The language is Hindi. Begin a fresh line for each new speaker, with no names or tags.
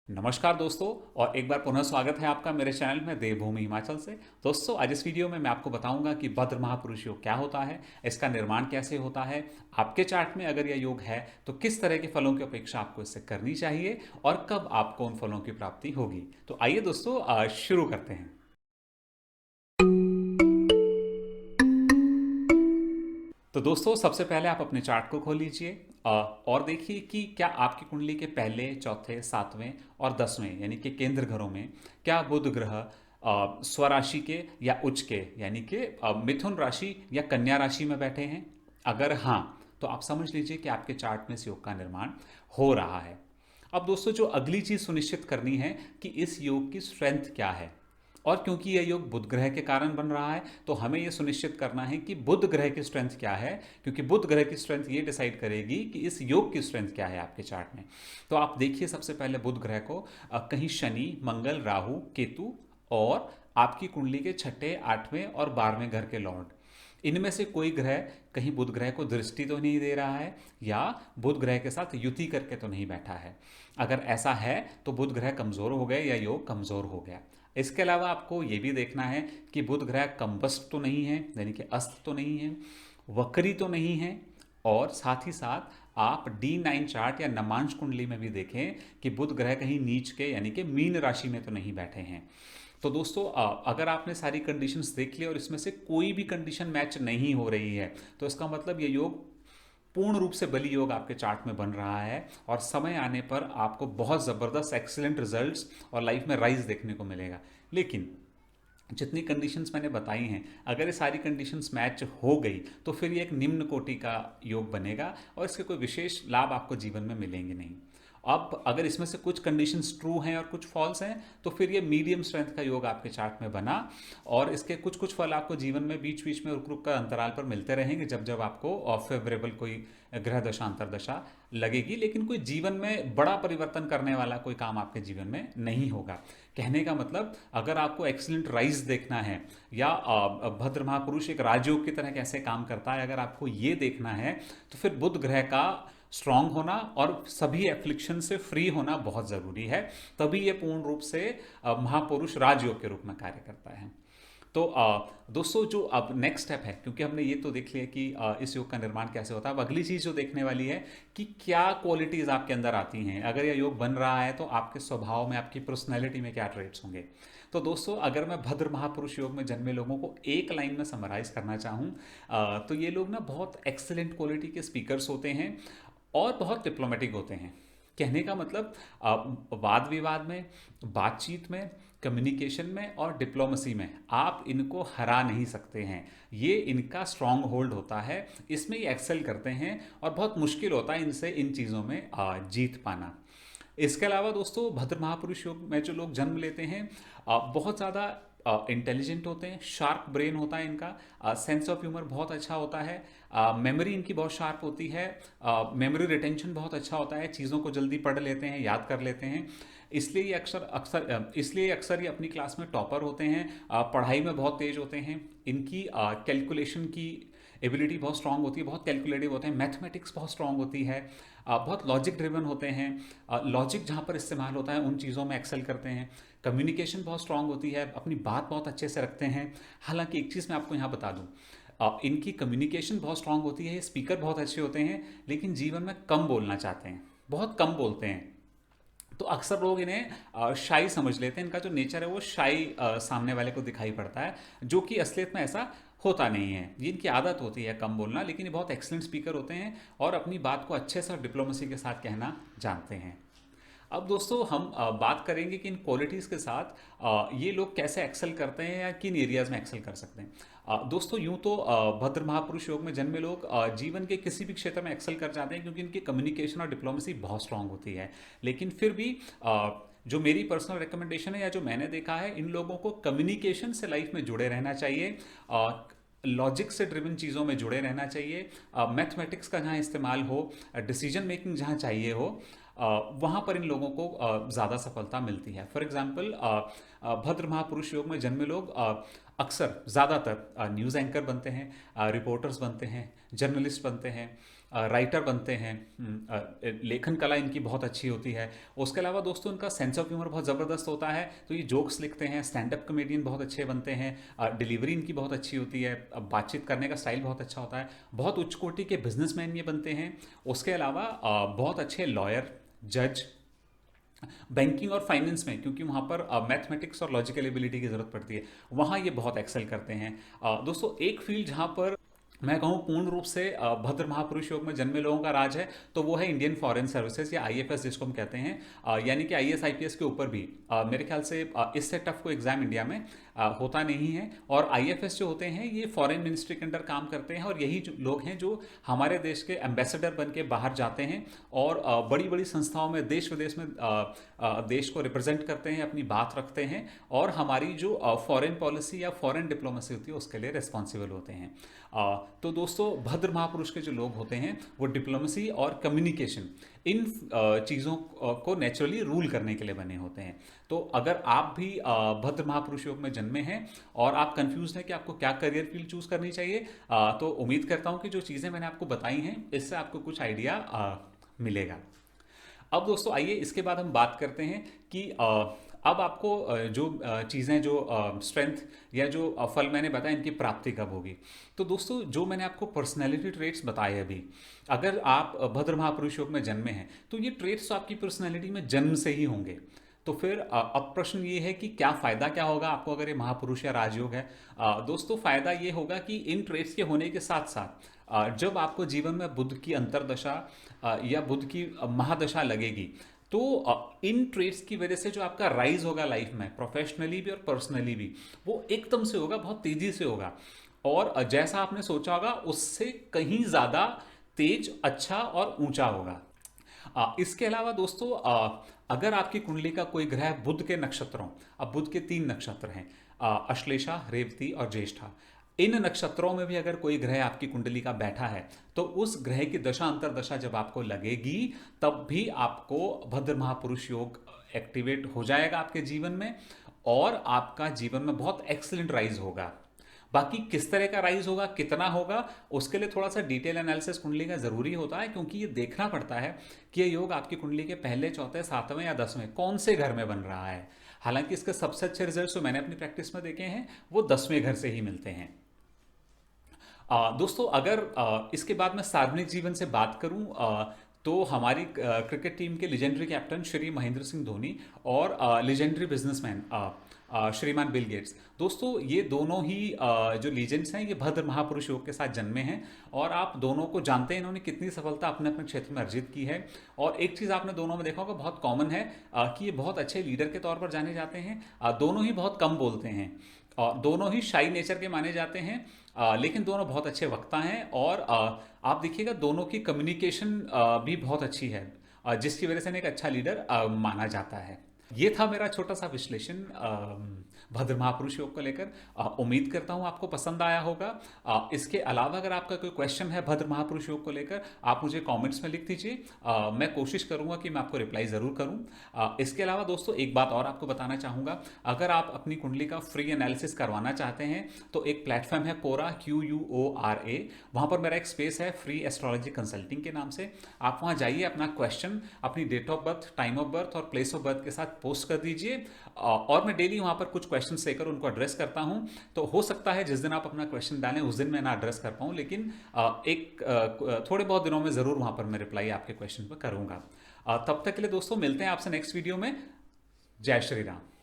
नमस्कार दोस्तों। और एक बार पुनः स्वागत है आपका मेरे चैनल में देवभूमि हिमाचल से। दोस्तों, आज इस वीडियो में मैं आपको बताऊंगा कि भद्र महापुरुष योग क्या होता है, इसका निर्माण कैसे होता है, आपके चार्ट में अगर यह योग है तो किस तरह के फलों की अपेक्षा आपको इससे करनी चाहिए और कब आपको उन फलों की प्राप्ति होगी। तो आइए दोस्तों, शुरू करते हैं। तो दोस्तों, सबसे पहले आप अपने चार्ट को खोल लीजिए और देखिए कि क्या आपकी कुंडली के पहले, चौथे, सातवें और दसवें यानी कि केंद्र घरों में क्या बुध ग्रह स्वराशि के या उच्च के यानी कि मिथुन राशि या कन्या राशि में बैठे हैं। अगर हाँ, तो आप समझ लीजिए कि आपके चार्ट में इस योग का निर्माण हो रहा है। अब दोस्तों, जो अगली चीज सुनिश्चित करनी है कि इस योग की स्ट्रेंथ क्या है। और क्योंकि यह योग बुध ग्रह के कारण बन रहा है तो हमें यह सुनिश्चित करना है कि बुध ग्रह की स्ट्रेंथ क्या है, क्योंकि बुध ग्रह की स्ट्रेंथ ये डिसाइड करेगी कि इस योग की स्ट्रेंथ क्या है आपके चार्ट में। तो आप देखिए सबसे पहले बुध ग्रह को कहीं शनि, मंगल, राहु, केतु और आपकी कुंडली के छठे, आठवें और 12वें घर के लॉर्ड, इनमें से कोई ग्रह कहीं बुध ग्रह को दृष्टि तो नहीं दे रहा है या बुध ग्रह के साथ युति करके तो नहीं बैठा है। अगर ऐसा है तो बुध ग्रह कमजोर हो गए या योग कमजोर हो गया। इसके अलावा आपको यह भी देखना है कि बुध ग्रह कंबस्ट तो नहीं है, यानी कि अस्त तो नहीं है, वक्री तो नहीं है, और साथ ही साथ आप D9 चार्ट या नमांश कुंडली में भी देखें कि बुध ग्रह कहीं नीच के यानी कि मीन राशि में तो नहीं बैठे हैं। तो दोस्तों, अगर आपने सारी कंडीशंस देख ली और इसमें से कोई भी कंडीशन मैच नहीं हो रही है तो इसका मतलब ये योग पूर्ण रूप से बली योग आपके चार्ट में बन रहा है और समय आने पर आपको बहुत ज़बरदस्त एक्सीलेंट रिजल्ट्स और लाइफ में राइज देखने को मिलेगा। लेकिन जितनी कंडीशंस मैंने बताई हैं, अगर ये सारी कंडीशंस मैच हो गई तो फिर ये एक निम्न कोटि का योग बनेगा और इसके कोई विशेष लाभ आपको जीवन में मिलेंगे नहीं। अब अगर इसमें से कुछ कंडीशंस ट्रू हैं और कुछ फॉल्स हैं तो फिर ये मीडियम स्ट्रेंथ का योग आपके चार्ट में बना और इसके कुछ कुछ फल आपको जीवन में बीच बीच में रुक रुक कर अंतराल पर मिलते रहेंगे जब जब आपको फेवरेबल कोई ग्रह दशा अंतर दशा लगेगी। लेकिन कोई जीवन में बड़ा परिवर्तन करने वाला कोई काम आपके जीवन में नहीं होगा। कहने का मतलब, अगर आपको एक्सीलेंट राइज देखना है या भद्र महापुरुष एक राजयोग की तरह कैसे काम करता है, अगर आपको ये देखना है तो फिर बुध ग्रह का स्ट्रांग होना और सभी एफ्लिक्शन से फ्री होना बहुत ज़रूरी है। तभी ये पूर्ण रूप से महापुरुष राजयोग के रूप में कार्य करता है। तो दोस्तों, जो अब नेक्स्ट स्टेप है, क्योंकि हमने ये तो देख लिया कि इस योग का निर्माण कैसे होता है, अब अगली चीज जो देखने वाली है कि क्या क्वालिटीज आपके अंदर आती हैं। अगर यह योग बन रहा है तो आपके स्वभाव में, आपकी पर्सनैलिटी में क्या ट्रेट्स होंगे। तो दोस्तों, अगर मैं भद्र महापुरुष योग में जन्मे लोगों को एक लाइन में समराइज करना चाहूँ तो ये लोग ना बहुत एक्सेलेंट क्वालिटी के स्पीकर्स होते हैं और बहुत डिप्लोमेटिक होते हैं। कहने का मतलब, वाद विवाद में, बातचीत में, कम्युनिकेशन में और डिप्लोमेसी में आप इनको हरा नहीं सकते हैं। ये इनका स्ट्रांग होल्ड होता है, इसमें ये एक्सेल करते हैं और बहुत मुश्किल होता है इनसे इन चीज़ों में जीत पाना। इसके अलावा दोस्तों, भद्र महापुरुष योग में जो लोग जन्म लेते हैं बहुत ज़्यादा इंटेलिजेंट होते हैं, शार्प ब्रेन होता है इनका, सेंस ऑफ ह्यूमर बहुत अच्छा होता है, मेमोरी इनकी बहुत शार्प होती है, मेमोरी रिटेंशन बहुत अच्छा होता है, चीज़ों को जल्दी पढ़ लेते हैं, याद कर लेते हैं। इसलिए अक्सर ये अपनी क्लास में टॉपर होते हैं, पढ़ाई में बहुत तेज होते हैं, इनकी कैलकुलेशन की एबिलिटी बहुत स्ट्रांग होती है, बहुत कैलकुलेटिव होते हैं, मैथमेटिक्स बहुत स्ट्रांग होती है, बहुत लॉजिक ड्रिवन होते हैं, लॉजिक जहाँ पर इस्तेमाल होता है उन चीज़ों में एक्सेल करते हैं, कम्युनिकेशन बहुत स्ट्रांग होती है, अपनी बात बहुत अच्छे से रखते हैं। हालांकि एक चीज़ मैं आपको यहाँ बता दूँ, इनकी कम्युनिकेशन बहुत स्ट्रांग होती है, स्पीकर बहुत अच्छे होते हैं, लेकिन जीवन में कम बोलना चाहते हैं, बहुत कम बोलते हैं। तो अक्सर लोग इन्हें शाई समझ लेते हैं, इनका जो नेचर है वो शाई सामने वाले को दिखाई पड़ता है, जो कि असलियत में ऐसा होता नहीं है। ये इनकी आदत होती है कम बोलना, लेकिन ये बहुत एक्सलेंट स्पीकर होते हैं और अपनी बात को अच्छे से और डिप्लोमेसी के साथ कहना जानते हैं। अब दोस्तों, हम बात करेंगे कि इन क्वालिटीज़ के साथ ये लोग कैसे एक्सेल करते हैं या किन एरियाज में एक्सेल कर सकते हैं। दोस्तों, यूं तो भद्र महापुरुष योग में जन्मे लोग जीवन के किसी भी क्षेत्र में एक्सेल कर जाते हैं क्योंकि इनकी कम्युनिकेशन और डिप्लोमेसी बहुत स्ट्रांग होती है। लेकिन फिर भी जो मेरी पर्सनल रिकमेंडेशन है या जो मैंने देखा है, इन लोगों को कम्युनिकेशन से लाइफ में जुड़े रहना चाहिए, लॉजिक से ड्रिवन चीज़ों में जुड़े रहना चाहिए, मैथमेटिक्स का जहाँ इस्तेमाल हो, डिसीजन मेकिंग जहाँ चाहिए हो, वहाँ पर इन लोगों को ज़्यादा सफलता मिलती है। फॉर एग्जाम्पल, भद्र महापुरुष योग में जन्मे लोग अक्सर ज़्यादातर न्यूज़ एंकर बनते हैं, रिपोर्टर्स बनते हैं, जर्नलिस्ट बनते हैं, राइटर बनते हैं। लेखन कला इनकी बहुत अच्छी होती है। उसके अलावा दोस्तों इनका सेंस ऑफ ह्यूमर बहुत ज़बरदस्त होता है, तो ये जोक्स लिखते हैं, स्टैंड अप कॉमेडियन बहुत अच्छे बनते हैं, डिलीवरी इनकी बहुत अच्छी होती है, बातचीत करने का स्टाइल बहुत अच्छा होता है, बहुत उच्च कोटि के बिजनेसमैन ये बनते हैं। उसके अलावा बहुत अच्छे लॉयर, जज, बैंकिंग और फाइनेंस में, क्योंकि वहाँ पर मैथमेटिक्स और लॉजिकल एबिलिटी की ज़रूरत पड़ती है, वहाँ ये बहुत एक्सेल करते हैं। दोस्तों एक फील्ड जहाँ पर मैं कहूँ पूर्ण रूप से भद्र महापुरुष योग में जन्मे लोगों का राज है, तो वो है इंडियन फॉरेन सर्विसेज या आईएफएस जिसको हम कहते हैं। यानी कि आईएएस आईपीएस के ऊपर भी मेरे ख्याल से इससे टफ कोई एग्जाम इंडिया में होता नहीं है। और आईएफएस जो होते हैं ये फॉरेन मिनिस्ट्री के अंडर काम करते हैं, और यही जो लोग हैं जो हमारे देश के एम्बेसडर बन के बाहर जाते हैं और बड़ी बड़ी संस्थाओं में देश विदेश में देश को रिप्रेजेंट करते हैं, अपनी बात रखते हैं, और हमारी जो फॉरेन पॉलिसी या फॉरेन डिप्लोमेसी होती है उसके लिए रिस्पॉन्सिबल होते हैं। तो दोस्तों भद्र महापुरुष के जो लोग होते हैं वो डिप्लोमेसी और कम्युनिकेशन इन चीज़ों को नेचुरली रूल करने के लिए बने होते हैं। तो अगर आप भी भद्र महापुरुष योग में जन्मे हैं और आप कंफ्यूज हैं कि आपको क्या करियर फील्ड चूज करनी चाहिए, तो उम्मीद करता हूं कि जो चीज़ें मैंने आपको बताई हैं इससे आपको कुछ आइडिया मिलेगा। अब दोस्तों आइए इसके बाद हम बात करते हैं कि अब आपको जो चीज़ें, जो स्ट्रेंथ या जो फल मैंने बताया, इनकी प्राप्ति कब होगी। तो दोस्तों जो मैंने आपको पर्सनैलिटी ट्रेट्स बताए अभी, अगर आप भद्र महापुरुष योग में जन्मे हैं तो ये ट्रेट्स तो आपकी पर्सनैलिटी में जन्म से ही होंगे। तो फिर अब प्रश्न ये है कि क्या फ़ायदा क्या होगा आपको अगर ये महापुरुष या राजयोग है। दोस्तों फ़ायदा ये होगा कि इन ट्रेट्स के होने के साथ साथ जब आपको जीवन में बुध की अंतरदशा या बुध की महादशा लगेगी, तो इन ट्रेड्स की वजह से जो आपका राइज होगा लाइफ में, प्रोफेशनली भी और पर्सनली भी, वो एकदम से होगा, बहुत तेजी से होगा, और जैसा आपने सोचा होगा उससे कहीं ज़्यादा तेज, अच्छा और ऊंचा होगा। इसके अलावा दोस्तों अगर आपकी कुंडली का कोई ग्रह बुध के नक्षत्रों, अब बुध के 3 नक्षत्र हैं, अश्लेषा, रेवती और ज्येष्ठा, इन नक्षत्रों में भी अगर कोई ग्रह आपकी कुंडली का बैठा है तो उस ग्रह की दशा अंतरदशा जब आपको लगेगी तब भी आपको भद्र महापुरुष योग एक्टिवेट हो जाएगा आपके जीवन में, और आपका जीवन में बहुत एक्सीलेंट राइज होगा। बाकी किस तरह का राइज होगा, कितना होगा, उसके लिए थोड़ा सा डिटेल एनालिसिस कुंडली का जरूरी होता है, क्योंकि ये देखना पड़ता है कि ये योग आपकी कुंडली के पहले, चौथे, सातवें या 10वें कौन से घर में बन रहा है। हालांकि इसके सबसे अच्छे रिजल्ट जो मैंने अपनी प्रैक्टिस में देखे हैं वो 10वें घर से ही मिलते हैं। दोस्तों अगर इसके बाद मैं सार्वजनिक जीवन से बात करूं, तो हमारी क्रिकेट टीम के लेजेंडरी कैप्टन श्री महेंद्र सिंह धोनी और लेजेंडरी बिजनेसमैन श्रीमान बिल गेट्स, दोस्तों ये दोनों ही जो लीजेंड्स हैं ये भद्र महापुरुष योग के साथ जन्मे हैं, और आप दोनों को जानते हैं इन्होंने कितनी सफलता अपने अपने क्षेत्र में अर्जित की है। और एक चीज़ आपने दोनों में देखा होगा बहुत कॉमन है कि ये बहुत अच्छे लीडर के तौर पर जाने जाते हैं। दोनों ही बहुत कम बोलते हैं, और दोनों ही शाई नेचर के माने जाते हैं, लेकिन दोनों बहुत अच्छे वक्ता हैं, और आप देखिएगा दोनों की कम्युनिकेशन भी बहुत अच्छी है, जिसकी वजह से इन्हें एक अच्छा लीडर माना जाता है। ये था मेरा छोटा सा विश्लेषण भद्र महापुरुष योग को लेकर। उम्मीद करता हूँ आपको पसंद आया होगा। इसके अलावा अगर आपका कोई क्वेश्चन है भद्र महापुरुष योग को लेकर, आप मुझे कमेंट्स में लिख दीजिए, मैं कोशिश करूंगा कि मैं आपको रिप्लाई ज़रूर करूं। इसके अलावा दोस्तों एक बात और आपको बताना चाहूँगा, अगर आप अपनी कुंडली का फ्री एनालिसिस करवाना चाहते हैं तो एक प्लेटफॉर्म है कोरा, QUORA, वहाँ पर मेरा एक स्पेस है फ्री एस्ट्रोलॉजी कंसल्टिंग के नाम से। आप वहाँ जाइए, अपना क्वेश्चन, अपनी date of birth, time of birth और प्लेस ऑफ बर्थ के साथ पोस्ट कर दीजिए, और मैं डेली वहाँ पर कुछ क्वेश्चंस लेकर उनको एड्रेस करता हूँ। तो हो सकता है जिस दिन आप अपना क्वेश्चन डालें उस दिन मैं ना एड्रेस कर पाऊँ, लेकिन थोड़े बहुत दिनों में ज़रूर वहाँ पर मैं रिप्लाई आपके क्वेश्चन पर करूँगा। तब तक के लिए दोस्तों मिलते हैं आपसे नेक्स्ट वीडियो में। जय श्री राम।